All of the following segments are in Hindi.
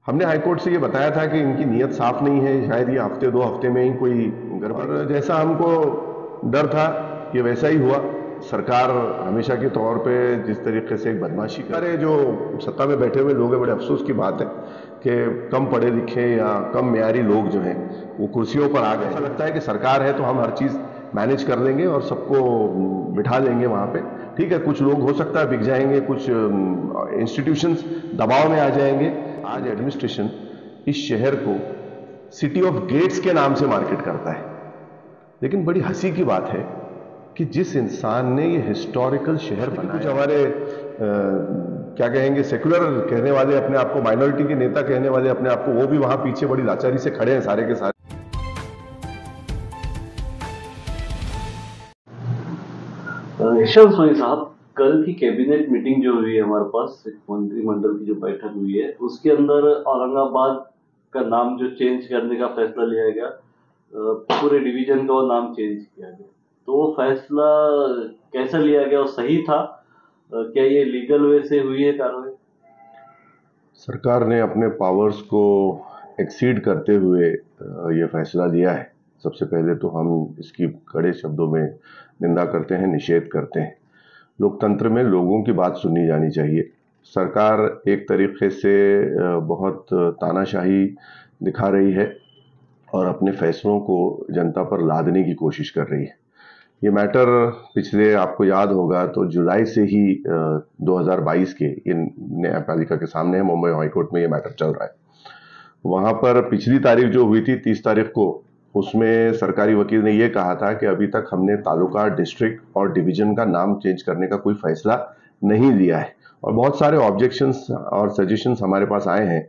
हमने हाईकोर्ट से ये बताया था कि इनकी नीयत साफ नहीं है, शायद ये हफ्ते दो हफ्ते में ही कोई गड़बड़, और जैसा हमको डर था ये वैसा ही हुआ। सरकार हमेशा के तौर पे जिस तरीके से एक बदमाशी करे, जो सत्ता में बैठे हुए लोग हैं, बड़े अफसोस की बात है कि कम पढ़े लिखे या कम म्यारी लोग जो हैं वो कुर्सियों पर आ गए। ऐसा लगता है कि सरकार है तो हम हर चीज़ मैनेज कर लेंगे और सबको बिठा लेंगे वहाँ पे। ठीक है, कुछ लोग हो सकता है बिक जाएंगे, कुछ इंस्टीट्यूशंस दबाव में आ जाएंगे। आज एडमिनिस्ट्रेशन इस शहर को सिटी ऑफ गेट्स के नाम से मार्केट करता है, लेकिन बड़ी हंसी की बात है कि जिस इंसान ने ये हिस्टोरिकल शहर बनाया, कुछ हमारे क्या कहेंगे सेक्युलर कहने वाले अपने आप को, माइनॉरिटी के नेता कहने वाले अपने आप को, वो भी वहां पीछे बड़ी लाचारी से खड़े हैं सारे के सारे। ईशान सोनी साहब, कल की कैबिनेट मीटिंग जो हुई है हमारे पास, मंत्रिमंडल की जो बैठक हुई है, उसके अंदर औरंगाबाद का नाम जो चेंज करने का फैसला लिया गया, पूरे डिवीजन का वो नाम चेंज किया गया, तो वो फैसला कैसा लिया गया और सही था? क्या ये लीगल वे से हुई है कार्रवाई? सरकार ने अपने पावर्स को एक्सीड करते हुए ये फैसला लिया है। सबसे पहले तो हम इसकी कड़े शब्दों में निंदा करते हैं, निषेध करते हैं। लोकतंत्र में लोगों की बात सुननी जानी चाहिए। सरकार एक तरीके से बहुत तानाशाही दिखा रही है और अपने फैसलों को जनता पर लादने की कोशिश कर रही है। ये मैटर पिछले, आपको याद होगा तो जुलाई से ही 2022 के ये न्यायपालिका के सामने है, मुंबई हाईकोर्ट में ये मैटर चल रहा है। वहां पर पिछली तारीख जो हुई थी 30 तारीख को, उसमें सरकारी वकील ने ये कहा था कि अभी तक हमने तालुका, डिस्ट्रिक्ट और डिवीजन का नाम चेंज करने का कोई फैसला नहीं लिया है, और बहुत सारे ऑब्जेक्शंस और सजेशंस हमारे पास आए हैं।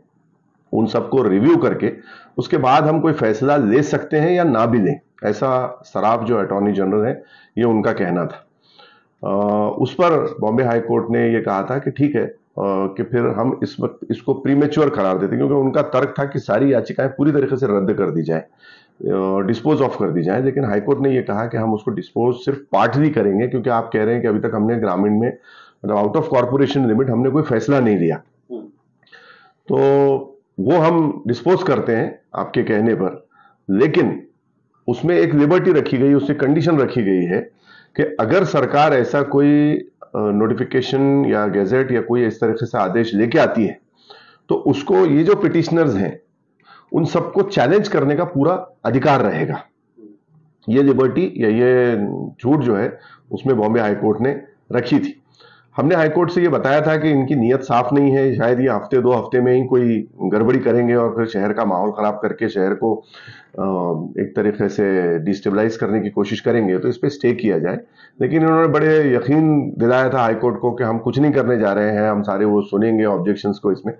उन सबको रिव्यू करके उसके बाद हम कोई फैसला ले सकते हैं या ना भी लें, ऐसा सराफ जो अटॉर्नी जनरल है ये उनका कहना था। उस पर बॉम्बे हाई कोर्ट ने ये कहा था कि ठीक है कि फिर हम इस वक्त इसको प्रीमेच्योर करार देते, क्योंकि उनका तर्क था कि सारी याचिकाएं पूरी तरीके से रद्द कर दी जाए, डिस्पोज ऑफ कर दी जाए। लेकिन हाईकोर्ट ने ये कहा कि हम उसको डिस्पोज सिर्फ पार्टली करेंगे, क्योंकि आप कह रहे हैं कि अभी तक हमने ग्रामीण में, मतलब आउट ऑफ कॉर्पोरेशन लिमिट, हमने कोई फैसला नहीं लिया। तो वो हम डिस्पोज करते हैं आपके कहने पर, लेकिन उसमें एक लिबर्टी रखी गई, उससे कंडीशन रखी गई है कि अगर सरकार ऐसा कोई नोटिफिकेशन या गैजेट या कोई इस तरीके से आदेश लेके आती है तो उसको, ये जो पिटिशनर्स हैं उन सबको चैलेंज करने का पूरा अधिकार रहेगा। ये लिबर्टी या ये छूट जो है उसमें बॉम्बे हाईकोर्ट ने रखी थी। हमने हाईकोर्ट से ये बताया था कि इनकी नीयत साफ नहीं है, शायद ये हफ्ते दो हफ्ते में ही कोई गड़बड़ी करेंगे और फिर शहर का माहौल खराब करके शहर को एक तरीके से डिस्टेबलाइज करने की कोशिश करेंगे, तो इस पर स्टे किया जाए। लेकिन इन्होंने बड़े यकीन दिलाया था हाईकोर्ट को कि हम कुछ नहीं करने जा रहे हैं, हम सारे वो सुनेंगे ऑब्जेक्शंस को इसमें,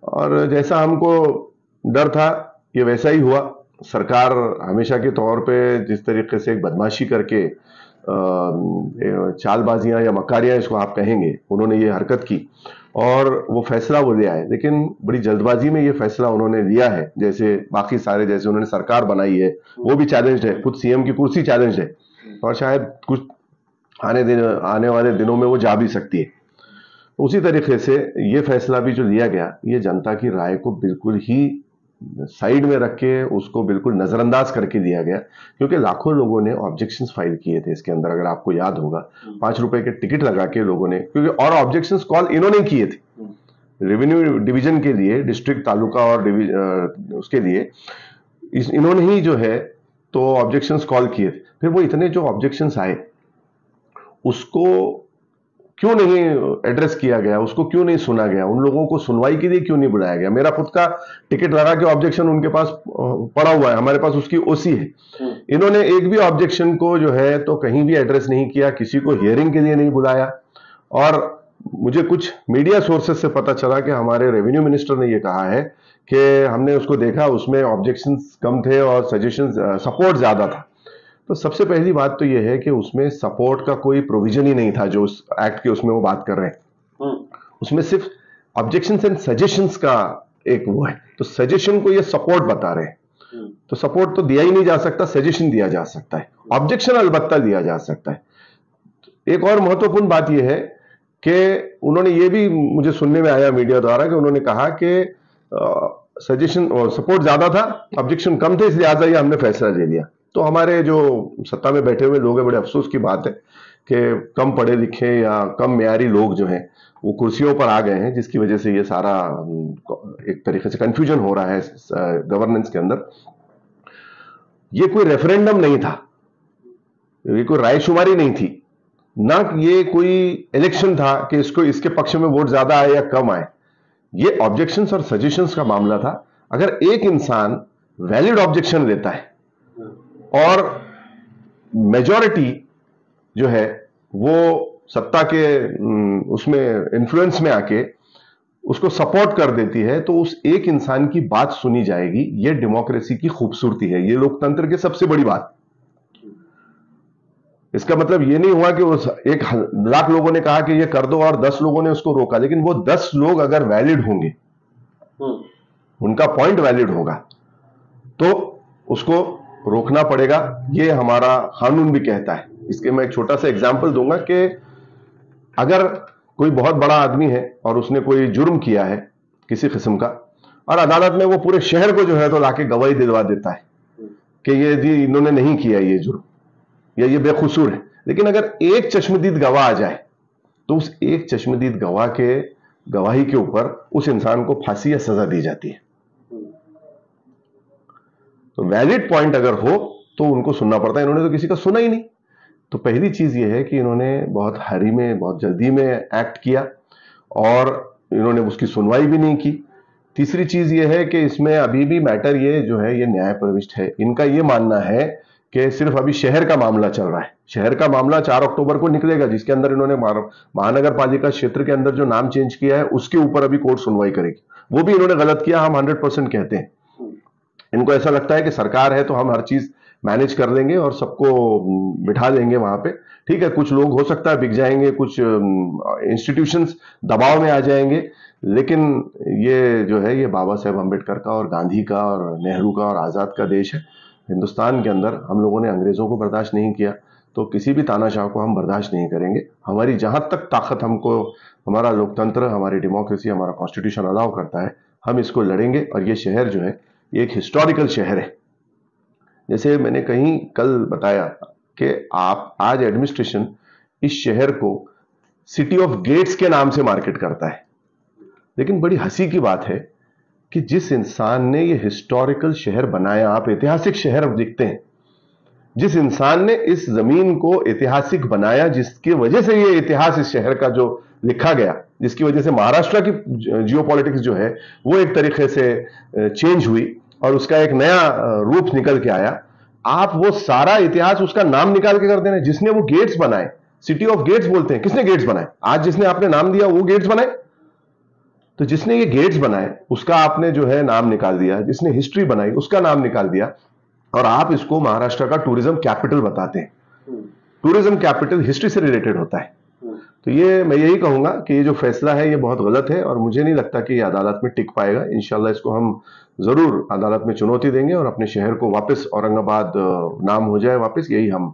और जैसा हमको डर था ये वैसा ही हुआ। सरकार हमेशा के तौर पे जिस तरीके से एक बदमाशी करके, चालबाजियां या मकारियां इसको आप कहेंगे, उन्होंने ये हरकत की और वो फैसला वो ले आए, लेकिन बड़ी जल्दबाजी में ये फैसला उन्होंने लिया है। जैसे बाकी सारे, जैसे उन्होंने सरकार बनाई है वो भी चैलेंज है, खुद सीएम की कुर्सी चैलेंज है, और शायद कुछ आने वाले दिनों में वो जा भी सकती है। उसी तरीके से ये फैसला भी जो लिया गया, ये जनता की राय को बिल्कुल ही साइड में रख के, उसको बिल्कुल नजरअंदाज करके दिया गया, क्योंकि लाखों लोगों ने ऑब्जेक्शंस फाइल किए थे इसके अंदर। अगर आपको याद होगा, 5 रुपए के टिकट लगा के लोगों ने, क्योंकि और ऑब्जेक्शंस कॉल इन्होंने किए थे रेवेन्यू डिवीजन के लिए, डिस्ट्रिक्ट, तालुका और उसके लिए इन्होंने ही जो है तो ऑब्जेक्शंस कॉल किए थे। फिर वो इतने जो ऑब्जेक्शंस आए उसको क्यों नहीं एड्रेस किया गया, उसको क्यों नहीं सुना गया, उन लोगों को सुनवाई के लिए क्यों नहीं बुलाया गया। मेरा खुद का टिकट लगा के ऑब्जेक्शन उनके पास पड़ा हुआ है, हमारे पास उसकी ओसी है। इन्होंने एक भी ऑब्जेक्शन को जो है तो कहीं भी एड्रेस नहीं किया, किसी को हियरिंग के लिए नहीं बुलाया। और मुझे कुछ मीडिया सोर्सेस से पता चला कि हमारे रेवेन्यू मिनिस्टर ने यह कहा है कि हमने उसको देखा, उसमें ऑब्जेक्शन कम थे और सजेशन, सपोर्ट ज्यादा था। तो सबसे पहली बात तो यह है कि उसमें सपोर्ट का कोई प्रोविजन ही नहीं था जो उस एक्ट के उसमें वो बात कर रहे हैं। उसमें सिर्फ ऑब्जेक्शंस एंड सजेशंस का एक वो है, तो सजेशन को ये सपोर्ट बता रहे हैं। तो सपोर्ट तो दिया ही नहीं जा सकता, सजेशन दिया जा सकता है, ऑब्जेक्शन अलबत्ता दिया जा सकता है। एक और महत्वपूर्ण बात यह है कि उन्होंने ये भी मुझे सुनने में आया मीडिया द्वारा कि उन्होंने कहा कि सजेशन और सपोर्ट ज्यादा था, ऑब्जेक्शन कम थे, इसलिए आज ये हमने फैसला ले लिया। तो हमारे जो सत्ता में बैठे हुए लोग हैं, बड़े अफसोस की बात है कि कम पढ़े लिखे या कम म्यारी लोग जो हैं वो कुर्सियों पर आ गए हैं, जिसकी वजह से ये सारा एक तरीके से कंफ्यूजन हो रहा है गवर्नेंस के अंदर। ये कोई रेफरेंडम नहीं था, ये कोई रायशुमारी नहीं थी, ना ये कोई इलेक्शन था कि इसको इसके पक्ष में वोट ज्यादा आए या कम आए। ये ऑब्जेक्शंस और सजेशंस का मामला था। अगर एक इंसान वैलिड ऑब्जेक्शन लेता है और मेजॉरिटी जो है वो सत्ता के उसमें इन्फ्लुएंस में आके उसको सपोर्ट कर देती है, तो उस एक इंसान की बात सुनी जाएगी। ये डेमोक्रेसी की खूबसूरती है, ये लोकतंत्र की सबसे बड़ी बात। इसका मतलब ये नहीं हुआ कि उस 1,00,000 लोगों ने कहा कि ये कर दो और 10 लोगों ने उसको रोका, लेकिन वो 10 लोग अगर वैलिड होंगे, उनका पॉइंट वैलिड होगा, तो उसको रोकना पड़ेगा। ये हमारा कानून भी कहता है। इसके मैं एक छोटा सा एग्जांपल दूंगा कि अगर कोई बहुत बड़ा आदमी है और उसने कोई जुर्म किया है किसी किस्म का, और अदालत में वो पूरे शहर को जो है तो लाके गवाही दिलवा देता है कि ये जी इन्होंने नहीं किया ये जुर्म या ये बेकसूर है, लेकिन अगर एक चश्मदीद गवाह आ जाए तो उस एक चश्मदीद गवाह के गवाही के ऊपर उस इंसान को फांसी या सजा दी जाती है। तो वैलिड पॉइंट अगर हो तो उनको सुनना पड़ता है। इन्होंने तो किसी का सुना ही नहीं। तो पहली चीज ये है कि इन्होंने बहुत हरी में, बहुत जल्दी में एक्ट किया और इन्होंने उसकी सुनवाई भी नहीं की। तीसरी चीज ये है कि इसमें अभी भी मैटर ये जो है ये न्याय प्रविष्ट है। इनका ये मानना है कि सिर्फ अभी शहर का मामला चल रहा है। शहर का मामला 4 अक्टूबर को निकलेगा, जिसके अंदर इन्होंने महानगर पालिका क्षेत्र के अंदर जो नाम चेंज किया है उसके ऊपर अभी कोर्ट सुनवाई करेगी। वो भी इन्होंने गलत किया, हम 100% कहते हैं। इनको ऐसा लगता है कि सरकार है तो हम हर चीज मैनेज कर लेंगे और सबको बिठा देंगे वहां पे। ठीक है, कुछ लोग हो सकता है बिक जाएंगे, कुछ इंस्टीट्यूशंस दबाव में आ जाएंगे, लेकिन ये जो है ये बाबा साहेब अम्बेडकर का और गांधी का और नेहरू का और आजाद का देश है। हिंदुस्तान के अंदर हम लोगों ने अंग्रेजों को बर्दाश्त नहीं किया, तो किसी भी तानाशाह को हम बर्दाश्त नहीं करेंगे। हमारी जहां तक ताकत हमको, हमारा लोकतंत्र, हमारी डेमोक्रेसी, हमारा कॉन्स्टिट्यूशन अलाउ करता है, हम इसको लड़ेंगे। और ये शहर जो है ये एक हिस्टोरिकल शहर है। जैसे मैंने कहीं कल बताया कि आप आज एडमिनिस्ट्रेशन इस शहर को सिटी ऑफ गेट्स के नाम से मार्केट करता है, लेकिन बड़ी हंसी की बात है कि जिस इंसान ने ये हिस्टोरिकल शहर बनाया, आप ऐतिहासिक शहर देखते हैं, जिस इंसान ने इस जमीन को ऐतिहासिक बनाया, जिसकी वजह से ये इतिहास इस शहर का जो लिखा गया, जिसकी वजह से महाराष्ट्र की जियोपॉलिटिक्स जो है वो एक तरीके से चेंज हुई और उसका एक नया रूप निकल के आया, आप वो सारा इतिहास उसका नाम निकाल के कर देना। जिसने वो गेट्स बनाए, सिटी ऑफ गेट्स बोलते हैं, किसने गेट्स बनाए? आज जिसने आपने नाम दिया वो गेट्स बनाए। तो जिसने ये गेट्स बनाए उसका आपने जो है नाम निकाल दिया, जिसने हिस्ट्री बनाई उसका नाम निकाल दिया, और आप इसको महाराष्ट्र का टूरिज्म कैपिटल बताते हैं। टूरिज्म कैपिटल हिस्ट्री से रिलेटेड होता है। तो ये मैं यही कहूंगा कि ये जो फैसला है ये बहुत गलत है और मुझे नहीं लगता कि ये अदालत में टिक पाएगा। इंशाल्लाह इसको हम जरूर अदालत में चुनौती देंगे और अपने शहर को वापस औरंगाबाद नाम हो जाए वापस, यही हम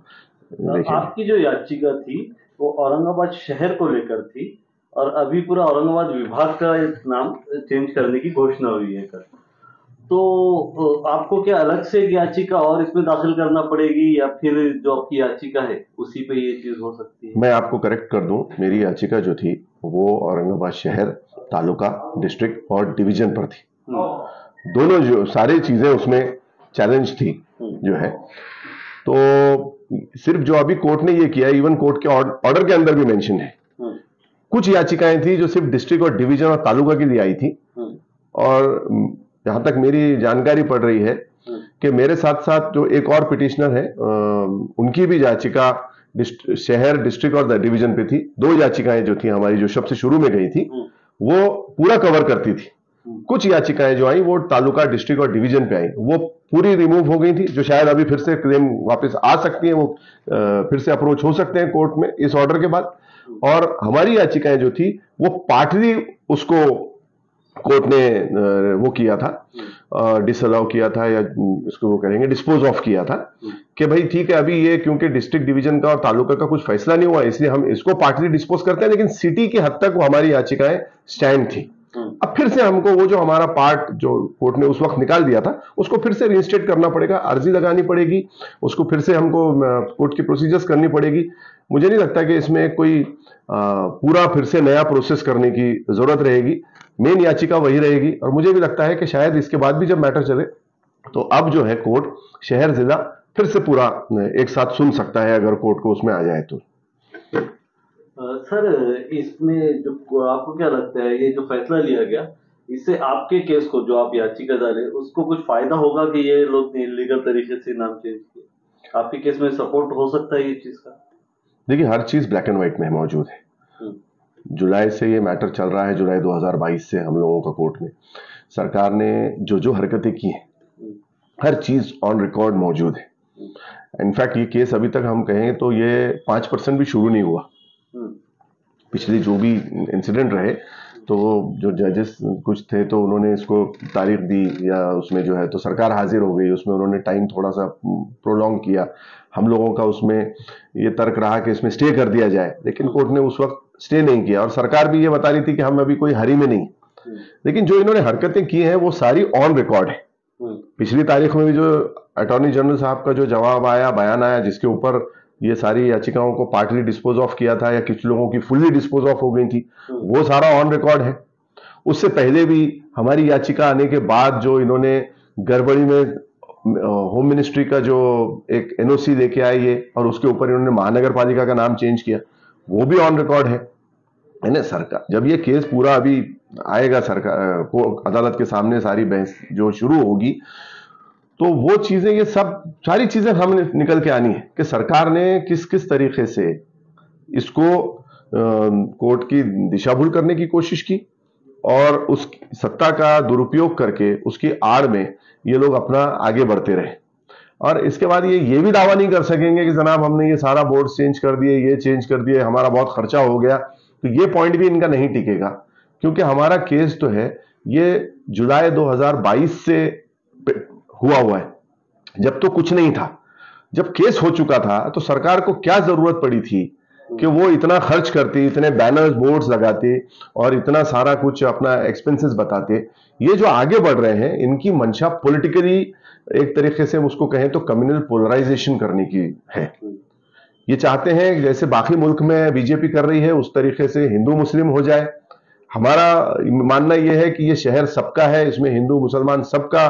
देखेंगे। आपकी जो याचिका थी वो औरंगाबाद शहर को लेकर थी और अभी पूरा औरंगाबाद विभाग का नाम चेंज करने की घोषणा हुई है कल। तो आपको क्या अलग से एक याचिका और इसमें दाखिल करना पड़ेगी या फिर जो आपकी याचिका है उसी पे ये चीज हो सकती है? मैं आपको करेक्ट कर दूं, मेरी याचिका जो थी वो औरंगाबाद शहर, तालुका, डिस्ट्रिक्ट और डिवीजन पर थी। दोनों जो सारी चीजें उसमें चैलेंज थी जो है। तो सिर्फ जो अभी कोर्ट ने ये किया, इवन कोर्ट के ऑर्डर के अंदर भी मेंशन है, कुछ याचिकाएं थी जो सिर्फ डिस्ट्रिक्ट और डिवीजन और तालुका के लिए आई थी। और जहां तक मेरी जानकारी पड़ रही है कि मेरे साथ साथ जो एक और पिटिशनर है उनकी भी याचिका शहर, डिस्ट्रिक्ट और डिवीजन पे थी। 2 याचिकाएं जो थी हमारी, जो सबसे शुरू में गई थी, वो पूरा कवर करती थी। कुछ याचिकाएं जो आई वो तालुका, डिस्ट्रिक्ट और डिवीजन पे आई, वो पूरी रिमूव हो गई थी, जो शायद अभी फिर से क्लेम वापस आ सकती है, वो फिर से अप्रोच हो सकते हैं कोर्ट में इस ऑर्डर के बाद। और हमारी याचिकाएं जो थी वो पार्टली उसको कोर्ट ने वो किया था, डिसअलाउ किया था, या इसको वो करेंगे डिस्पोज ऑफ किया था कि भाई ठीक है, अभी ये क्योंकि डिस्ट्रिक्ट, डिवीजन का और तालुका का कुछ फैसला नहीं हुआ, इसलिए हम इसको पार्टली डिस्पोज करते हैं, लेकिन सिटी की हद तक वो हमारी याचिकाएं स्टैंड थी। अब फिर से हमको वो जो हमारा पार्ट जो कोर्ट ने उस वक्त निकाल दिया था उसको फिर से रिइंस्टेट करना पड़ेगा, अर्जी लगानी पड़ेगी, उसको फिर से हमको कोर्ट की प्रोसीजर्स करनी पड़ेगी। मुझे नहीं लगता कि इसमें कोई पूरा फिर से नया प्रोसेस करने की जरूरत रहेगी। मेन याचिका वही रहेगी और मुझे भी लगता है कि शायद इसके बाद भी जब मैटर चले तो अब जो है कोर्ट शहर जिला फिर से पूरा एक साथ सुन सकता है अगर कोर्ट को उसमें आ जाए तो। सर, इसमें जो आपको क्या लगता है ये जो फैसला लिया गया इससे आपके केस को जो आप याचिका डाले उसको कुछ फायदा होगा कि ये लोग इलीगल तरीके से नाम चेंज किए? आपके केस में सपोर्ट हो सकता है ये चीज का? देखिए, हर चीज ब्लैक एंड व्हाइट में मौजूद है। जुलाई से ये मैटर चल रहा है, जुलाई 2022 से हम लोगों का कोर्ट में सरकार ने जो जो हरकतें की हैं हर चीज ऑन रिकॉर्ड मौजूद है। इनफैक्ट ये केस अभी तक हम कहें तो ये 5% भी शुरू नहीं हुआ। पिछले जो भी इंसिडेंट रहे तो जो जजेस कुछ थे तो उन्होंने इसको तारीख दी या उसमें जो है तो सरकार हाजिर हो गई, उसमें उन्होंने टाइम थोड़ा सा प्रोलॉन्ग किया। हम लोगों का उसमें ये तर्क रहा कि इसमें स्टे कर दिया जाए, लेकिन कोर्ट ने उस वक्त स्टे नहीं किया और सरकार भी ये बता रही थी कि हम अभी कोई हरी में नहीं। लेकिन जो इन्होंने हरकतें की हैं वो सारी ऑन रिकॉर्ड है। पिछली तारीख में भी जो अटॉर्नी जनरल साहब का जो जवाब आया, बयान आया, जिसके ऊपर ये सारी याचिकाओं को पार्टली डिस्पोज ऑफ किया था या कुछ लोगों की फुल्ली डिस्पोज ऑफ हो गई थी, वो सारा ऑन रिकॉर्ड है। उससे पहले भी हमारी याचिका आने के बाद जो इन्होंने गड़बड़ी में होम मिनिस्ट्री का जो एक एनओसी लेके आए ये और उसके ऊपर इन्होंने महानगर पालिका का नाम चेंज किया, वो भी ऑन रिकॉर्ड है ना। सरकार जब ये केस पूरा अभी आएगा सरकार को अदालत के सामने, सारी बहस जो शुरू होगी तो वो चीजें, ये सब सारी चीजें हमें निकल के आनी है कि सरकार ने किस किस तरीके से इसको कोर्ट की दिशा भूल करने की कोशिश की और उस सत्ता का दुरुपयोग करके उसकी आड़ में ये लोग अपना आगे बढ़ते रहे। और इसके बाद ये भी दावा नहीं कर सकेंगे कि जनाब हमने ये सारा बोर्ड चेंज कर दिए, ये चेंज कर दिए, हमारा बहुत खर्चा हो गया। तो ये पॉइंट भी इनका नहीं टिकेगा क्योंकि हमारा केस तो है ये जुलाई 2022 से हुआ है, जब तो कुछ नहीं था। जब केस हो चुका था तो सरकार को क्या जरूरत पड़ी थी कि वो इतना खर्च करती, इतने बैनर्स बोर्ड्स लगाते और इतना सारा कुछ अपना एक्सपेंसेस बताते। ये जो आगे बढ़ रहे हैं इनकी मंशा पॉलिटिकली एक तरीके से उसको कहें तो कम्युनल पोलराइजेशन करने की है। ये चाहते हैं जैसे बाकी मुल्क में बीजेपी कर रही है उस तरीके से हिंदू मुस्लिम हो जाए। हमारा मानना यह है कि ये शहर सबका है, इसमें हिंदू मुसलमान सबका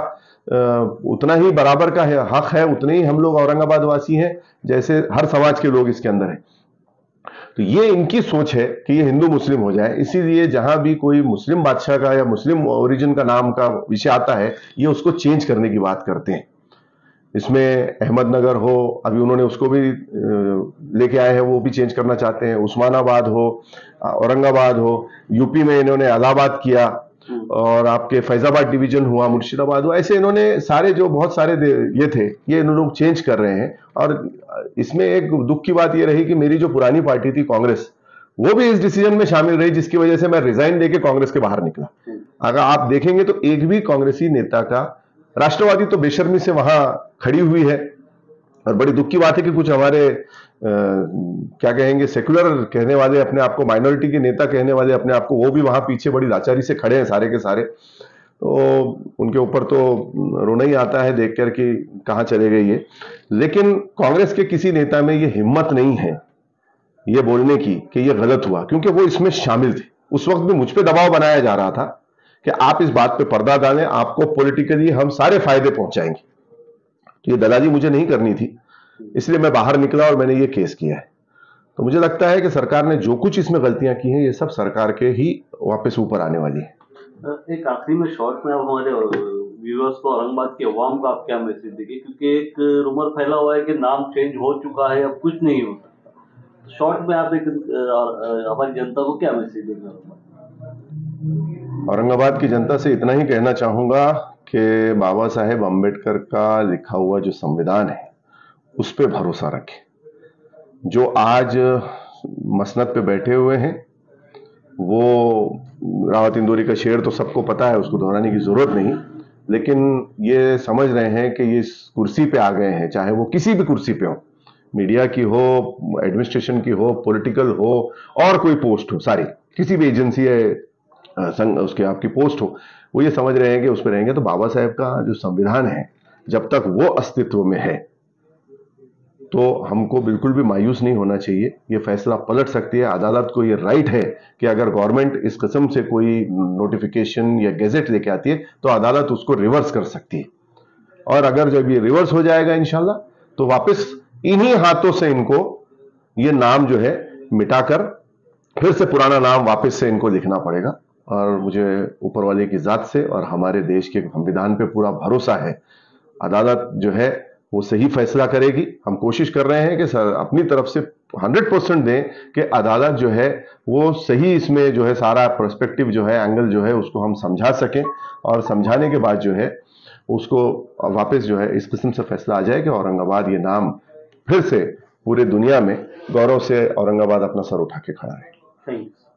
उतना ही बराबर का है, हक है, उतने ही हम लोग औरंगाबाद वासी हैं जैसे हर समाज के लोग इसके अंदर हैं। तो ये इनकी सोच है कि ये हिंदू मुस्लिम हो जाए, इसीलिए जहां भी कोई मुस्लिम बादशाह का या मुस्लिम ओरिजिन का नाम का विषय आता है ये उसको चेंज करने की बात करते हैं। इसमें अहमदनगर हो, अभी उन्होंने उसको भी लेके आए हैं, वो भी चेंज करना चाहते हैं। उस्मानाबाद हो, औरंगाबाद हो, यूपी में इन्होंने इलाहाबाद किया और आपके फैजाबाद डिवीजन हुआ, मुर्शिदाबाद हुआ, ऐसे इन्होंने सारे जो बहुत सारे ये थे ये इन लोग चेंज कर रहे हैं। और इसमें एक दुख की बात ये रही कि मेरी जो पुरानी पार्टी थी कांग्रेस, वो भी इस डिसीजन में शामिल रही, जिसकी वजह से मैं रिजाइन देके कांग्रेस के बाहर निकला। अगर आप देखेंगे तो एक भी कांग्रेसी नेता का, राष्ट्रवादी तो बेशर्मी से वहां खड़ी हुई है। और बड़ी दुख की बात है कि कुछ हमारे क्या कहेंगे सेकुलर कहने वाले, अपने आप को माइनॉरिटी के नेता कहने वाले अपने आप को, वो भी वहां पीछे बड़ी लाचारी से खड़े हैं सारे के सारे। तो उनके ऊपर तो रोना ही आता है देख कर कि कहां चले गए ये। लेकिन कांग्रेस के किसी नेता में ये हिम्मत नहीं है ये बोलने की कि ये गलत हुआ, क्योंकि वो इसमें शामिल थे। उस वक्त भी मुझ पे दबाव बनाया जा रहा था कि आप इस बात पे पर्दा डालें, आपको पॉलिटिकली हम सारे फायदे पहुंचाएंगे। तो ये दलाली मुझे नहीं करनी थी, इसलिए मैं बाहर निकला और मैंने ये केस किया है। तो मुझे लगता है कि सरकार ने जो कुछ इसमें गलतियां की हैं ये सब सरकार के ही वापस ऊपर आने वाली है। एक आखिरी में शॉर्ट में आप हमारे व्यूअर्स को, औरंगाबाद के अवाम को आप क्या मैसेज देंगे, क्योंकि एक रूमर फैला हुआ है कि नाम चेंज हो चुका है, अब कुछ नहीं हो सकता। शॉर्ट में आप एक हमारी जनता को क्या मैसेज देंगे? औरंगाबाद की जनता से इतना ही कहना चाहूंगा कि बाबा साहेब अम्बेडकर का लिखा हुआ जो संविधान है उस पर भरोसा रखें। जो आज मसनद पे बैठे हुए हैं वो रावत इंदौरी का शेर तो सबको पता है, उसको दोहराने की जरूरत नहीं, लेकिन ये समझ रहे हैं कि ये इस कुर्सी पे आ गए हैं, चाहे वो किसी भी कुर्सी पे हो, मीडिया की हो, एडमिनिस्ट्रेशन की हो, पॉलिटिकल हो और कोई पोस्ट हो, सारी किसी भी एजेंसी संघ उसके आपकी पोस्ट हो, वो ये समझ रहे हैं कि उस पर रहेंगे। तो बाबा साहेब का जो संविधान है, जब तक वो अस्तित्व में है तो हमको बिल्कुल भी मायूस नहीं होना चाहिए। ये फैसला पलट सकती है, अदालत को ये राइट है कि अगर गवर्नमेंट इस किस्म से कोई नोटिफिकेशन या गैजेट लेके आती है तो अदालत उसको रिवर्स कर सकती है। और अगर जब ये रिवर्स हो जाएगा इंशाल्लाह, तो वापस इन्हीं हाथों से इनको ये नाम जो है मिटाकर फिर से पुराना नाम वापस से इनको लिखना पड़ेगा। और मुझे ऊपर वाले की जात से और हमारे देश के संविधान पे पूरा भरोसा है, अदालत जो है वो सही फैसला करेगी। हम कोशिश कर रहे हैं कि सर अपनी तरफ से 100% दें कि अदालत जो है वो सही इसमें जो है सारा पर्सपेक्टिव जो है, एंगल जो है उसको हम समझा सकें, और समझाने के बाद जो है उसको वापस जो है इस किस्म से फैसला आ जाए कि औरंगाबाद ये नाम फिर से पूरे दुनिया में गौरव से औरंगाबाद अपना सर उठा के खड़ा है। थैंक्स।